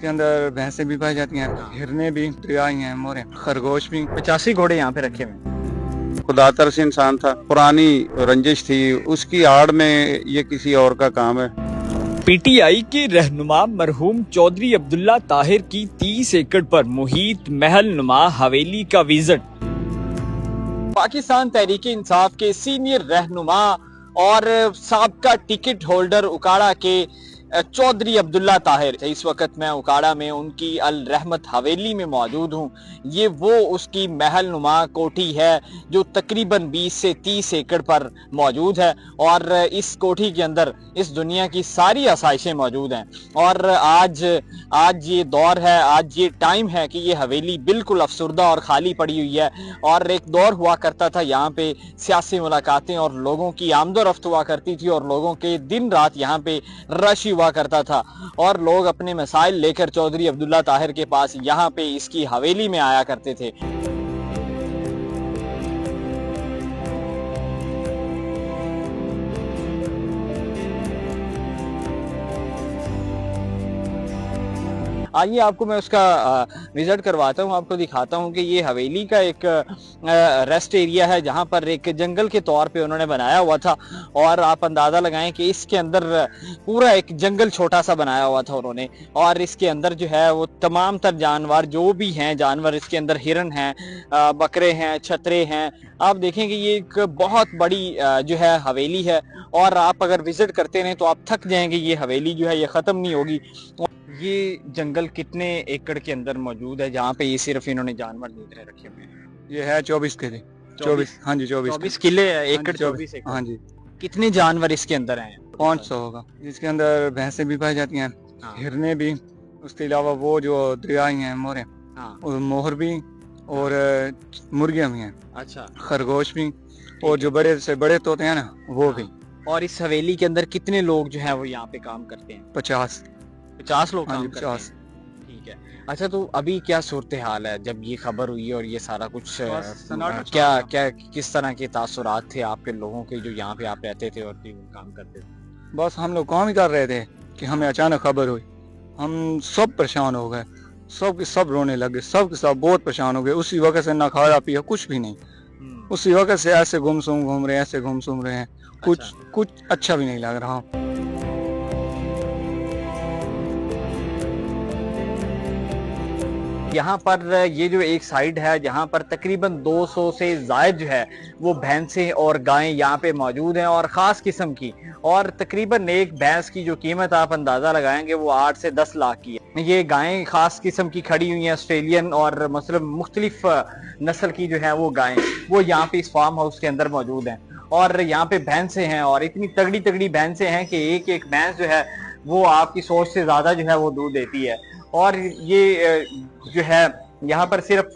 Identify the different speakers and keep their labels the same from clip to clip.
Speaker 1: जिसके अंदर भैंसें भी पाई जाती हैं, हिरने भी, दरियाई हैं, मोरे, खरगोश भी।
Speaker 2: 85 घोड़े यहाँ पे रखे हुए हैं।
Speaker 3: खुदातर से इंसान था, पुरानी रंजिश थी, उसकी आड़ में ये किसी और का काम है।
Speaker 2: पीटीआई के रहनुमा मरहूम चौधरी अब्दुल्ला ताहिर की 30 एकड़ पर मुहित महल नुमा हवेली का विजिट। पाकिस्तान तहरीक इंसाफ के सीनियर रहनुमा और साबका टिकट होल्डर उकाड़ा के चौधरी अब्दुल्ला ताहिर, इस वक्त मैं उकाड़ा में उनकी अल रहमत हवेली में मौजूद हूँ। ये वो उसकी महल नुमा कोठी है जो तकरीबन 20 से 30 एकड़ पर मौजूद है और इस कोठी के अंदर इस दुनिया की सारी आसाइशें मौजूद हैं। और आज ये दौर है, आज ये टाइम है कि ये हवेली बिल्कुल अफसुर्दा और खाली पड़ी हुई है। और एक दौर हुआ करता था यहाँ पे सियासी मुलाकातें और लोगों की आमदोरफ्त हुआ करती थी और लोगों के दिन रात यहाँ पे रश हुआ करता था और लोग अपने मसाइल लेकर चौधरी अब्दुल्ला ताहिर के पास यहाँ पे इसकी हवेली में आया करते थे। आइए आपको मैं उसका विजिट करवाता हूँ, आपको दिखाता हूँ कि ये हवेली का एक रेस्ट एरिया है जहाँ पर एक जंगल के तौर पे उन्होंने बनाया हुआ था। और आप अंदाज़ा लगाएं कि इसके अंदर पूरा एक जंगल छोटा सा बनाया हुआ था उन्होंने। और इसके अंदर जो है वो तमाम तर जानवर जो भी हैं जानवर, इसके अंदर हिरन हैं, बकरे हैं, छतरे हैं। आप देखें कि ये एक बहुत बड़ी जो है हवेली है और आप अगर विजिट करते रहें तो आप थक जाएंगे। ये हवेली जो है ये ख़त्म नहीं होगी। ये जंगल कितने एकड़ के अंदर मौजूद है जहाँ पे ये सिर्फ इन्होंने जानवर देख रखे हुए हैं?
Speaker 1: ये है 24 के जी, 24, हाँ जी
Speaker 2: 24 किले एकड़, 24 एकड़।
Speaker 1: हाँ जी।
Speaker 2: कितने जानवर इसके अंदर हैं?
Speaker 1: 500 होगा, जिसके अंदर भैंसें भी पाई जाती हैं, हिरने भी, उसके अलावा वो जो दरियाई हैं, मोरे, और मोहर भी, और मुर्गियां भी हैं। अच्छा। खरगोश भी, और जो बड़े से बड़े तोते हैं ना वो भी।
Speaker 2: और इस हवेली के अंदर कितने लोग जो है वो यहाँ पे काम करते हैं? 50 लोग काम करते हैं। ठीक है। अच्छा, तो अभी क्या सूरत हाल है जब ये खबर हुई और ये सारा कुछ क्या किस तरह के तासुरात थे आपके लोगों के जो यहाँ पे आप रहते थे और काम करते थे?
Speaker 1: बस हम लोग काम ही कर रहे थे कि हमें अचानक खबर हुई, हम सब परेशान हो गए, सब रोने लगे, सब बहुत परेशान हो गए। उसी वक्त से ना खाया पिया कुछ भी नहीं, उसी वक्त से ऐसे गुमसुम घूम रहे हैं, ऐसे गुमसुम रहे हैं। कुछ अच्छा भी नहीं लग रहा।
Speaker 2: यहाँ पर ये जो एक साइड है जहाँ पर तकरीबन 200 से ज़ायद जो है वो भैंसें और गायें यहाँ पे मौजूद हैं और ख़ास किस्म की। और तकरीबन एक भैंस की जो कीमत आप अंदाज़ा लगाएंगे वो 8 से 10 लाख की है। ये गायें ख़ास किस्म की खड़ी हुई हैं, ऑस्ट्रेलियन और मतलब मुख्तलिफ नस्ल की जो है वो गायें वो यहाँ पे इस फार्म हाउस के अंदर मौजूद हैं। और यहाँ पे भैंसें हैं और इतनी तगड़ी तगड़ी भैंसें हैं कि एक भैंस जो है वो आपकी सोच से ज़्यादा जो है वो दूध देती है। और ये जो है यहाँ पर सिर्फ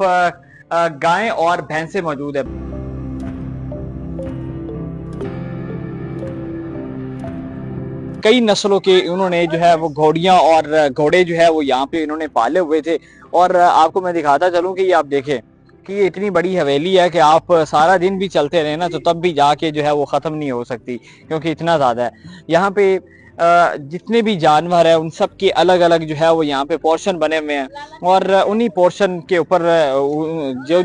Speaker 2: गायें और भैंसें मौजूद है। कई नस्लों के उन्होंने जो है वो घोड़ियां और घोड़े जो है वो यहाँ पे इन्होंने पाले हुए थे। और आपको मैं दिखाता चलूं कि ये आप देखें कि ये इतनी बड़ी हवेली है कि आप सारा दिन भी चलते रहे ना तो तब भी जाके जो है वो ख़त्म नहीं हो सकती, क्योंकि इतना ज़्यादा है। यहाँ पे जितने भी जानवर है उन सब के अलग अलग जो है वो यहाँ पे पोर्शन बने हुए हैं और उन्हीं पोर्शन के ऊपर जो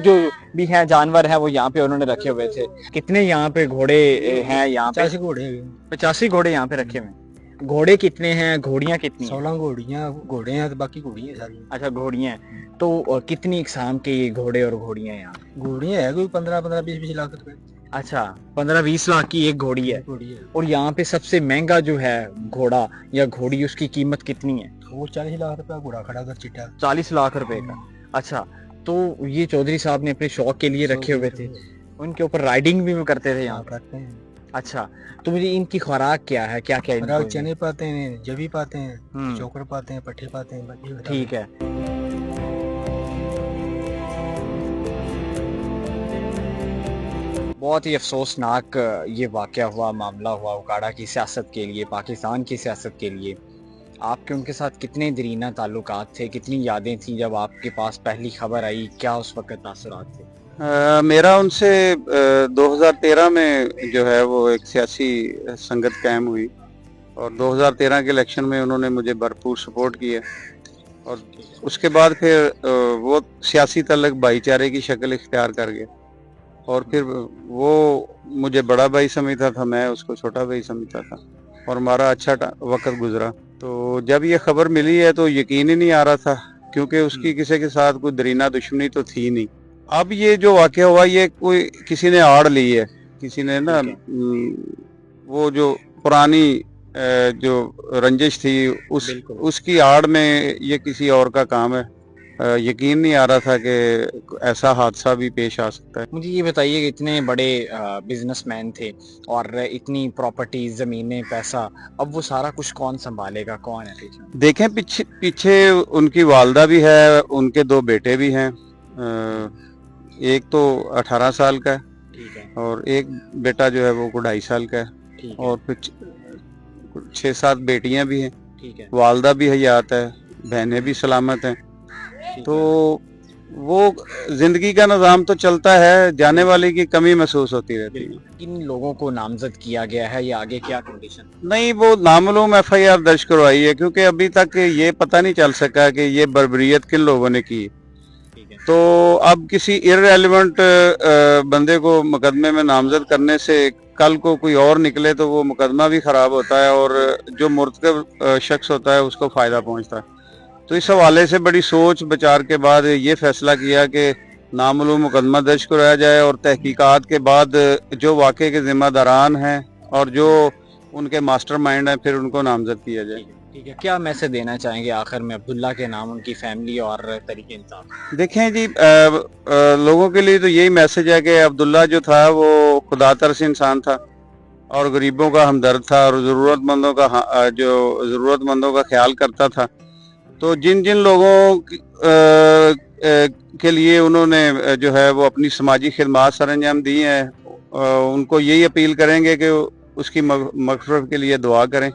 Speaker 2: भी हैं जानवर हैं वो यहाँ पे उन्होंने रखे हुए थे। कितने यहाँ पे घोड़े हैं? यहाँ पे 85 घोड़े यहाँ पे रखे हुए हैं। घोड़े कितने हैं, घोड़ियाँ कितनी?
Speaker 4: 16 घोड़े हैं तो बाकी घोड़ियाँ सारी।
Speaker 2: अच्छा, घोड़ियाँ। तो कितनी इकसाम के ये घोड़े और घोड़ियाँ यहाँ?
Speaker 4: घोड़ियाँ है कोई 15-20 लाख रुपए।
Speaker 2: अच्छा, 15-20 लाख की एक घोड़ी है। और यहाँ पे सबसे महंगा जो है घोड़ा या घोड़ी उसकी कीमत कितनी है?
Speaker 4: वो 40 लाख रुपए घोड़ा खड़ा कर चिट्टा।
Speaker 2: 40 लाख रुपए का। अच्छा, तो ये चौधरी साहब ने अपने शौक के लिए रखे हुए थे, उनके ऊपर राइडिंग भी करते थे यहाँ?
Speaker 4: करते हैं।
Speaker 2: अच्छा, तो मुझे इनकी खुराक क्या है, क्या क्या?
Speaker 4: खुराक चने पाते हैं, जवी पाते हैं, चोकर पाते हैं, पट्टे पाते हैं।
Speaker 2: ठीक है। बहुत ही अफसोसनाक ये वाक़या हुआ, मामला हुआ उकाड़ा की सियासत के लिए, पाकिस्तान की सियासत के लिए। आपके उनके साथ कितने दरीना ताल्लुकात थे, कितनी यादें थी जब आपके पास पहली खबर आई, क्या उस वक्त तासुरात थे?
Speaker 3: मेरा उनसे 2013 में जो है वो एक सियासी संगत कायम हुई और 2013 के इलेक्शन में उन्होंने मुझे भरपूर सपोर्ट किया और उसके बाद फिर वो सियासी तल्लक भाईचारे की शक्ल इख्तियार कर गया और फिर वो मुझे बड़ा भाई समझता था, मैं उसको छोटा भाई समझता था और हमारा अच्छा वक्त गुजरा। तो जब ये खबर मिली है तो यकीन ही नहीं आ रहा था, क्योंकि उसकी किसी के साथ कोई दरीना दुश्मनी तो थी नहीं। अब ये जो वाक़या हुआ ये कोई किसी ने आड़ ली है, किसी ने ना वो जो पुरानी जो रंजिश थी उसकी आड़ में ये किसी और का काम है। यकीन नहीं आ रहा था कि ऐसा हादसा भी पेश आ सकता है।
Speaker 2: मुझे ये बताइए कि इतने बड़े बिजनेसमैन थे और इतनी प्रॉपर्टीज, जमीनें, पैसा, अब वो सारा कुछ कौन संभालेगा, कौन है पीछे?
Speaker 3: देखें पीछे उनकी वालदा भी है, उनके 2 बेटे भी हैं। एक तो 18 साल का है,
Speaker 2: ठीक है,
Speaker 3: और एक बेटा जो है वो 2.5 साल का है,
Speaker 2: ठीक है,
Speaker 3: और फिर 6-7 बेटियां भी हैं।
Speaker 2: ठीक है,
Speaker 3: वालदा भी हयात है, बहनें भी सलामत हैं।
Speaker 2: ठीक
Speaker 3: तो वो जिंदगी का निज़ाम तो चलता है, जाने वाले की कमी महसूस होती रहती है।
Speaker 2: इन लोगों को नामजद किया गया है या आगे क्या कंडीशन?
Speaker 3: नहीं, वो नामालूम FIR दर्ज करवाई है, क्योंकि अभी तक ये पता नहीं चल सका कि ये बर्बरियत किन लोगों ने की।
Speaker 2: ठीक है,
Speaker 3: तो अब किसी इररेलेवेंट बंदे को मुकदमे में नामजद करने से कल को कोई और निकले तो वो मुकदमा भी खराब होता है और जो मुर्तकब शख्स होता है उसको फायदा पहुंचता है। तो इस हवाले से बड़ी सोच विचार के बाद ये फैसला किया कि नामालूम मुकदमा दर्ज कराया जाए और तहकीकात के बाद जो वाक़े के जिम्मेदारान हैं और जो उनके मास्टरमाइंड हैं फिर उनको नामजद किया जाए।
Speaker 2: ठीक है, क्या मैसेज देना चाहेंगे आखिर में अब्दुल्ला के नाम, उनकी फैमिली और तरीके इंसाफ?
Speaker 3: देखें जी, लोगों के लिए तो यही मैसेज है कि अब्दुल्ला जो था वो खुदा तरस इंसान था और गरीबों का हमदर्द था और ज़रूरतमंदों का जो ज़रूरतमंदों का ख्याल करता था। तो जिन जिन लोगों के लिए उन्होंने जो है वो अपनी समाजी खिदमात सरअंजाम दी हैं, उनको यही अपील करेंगे कि उसकी मग़फ़िरत के लिए दुआ करें।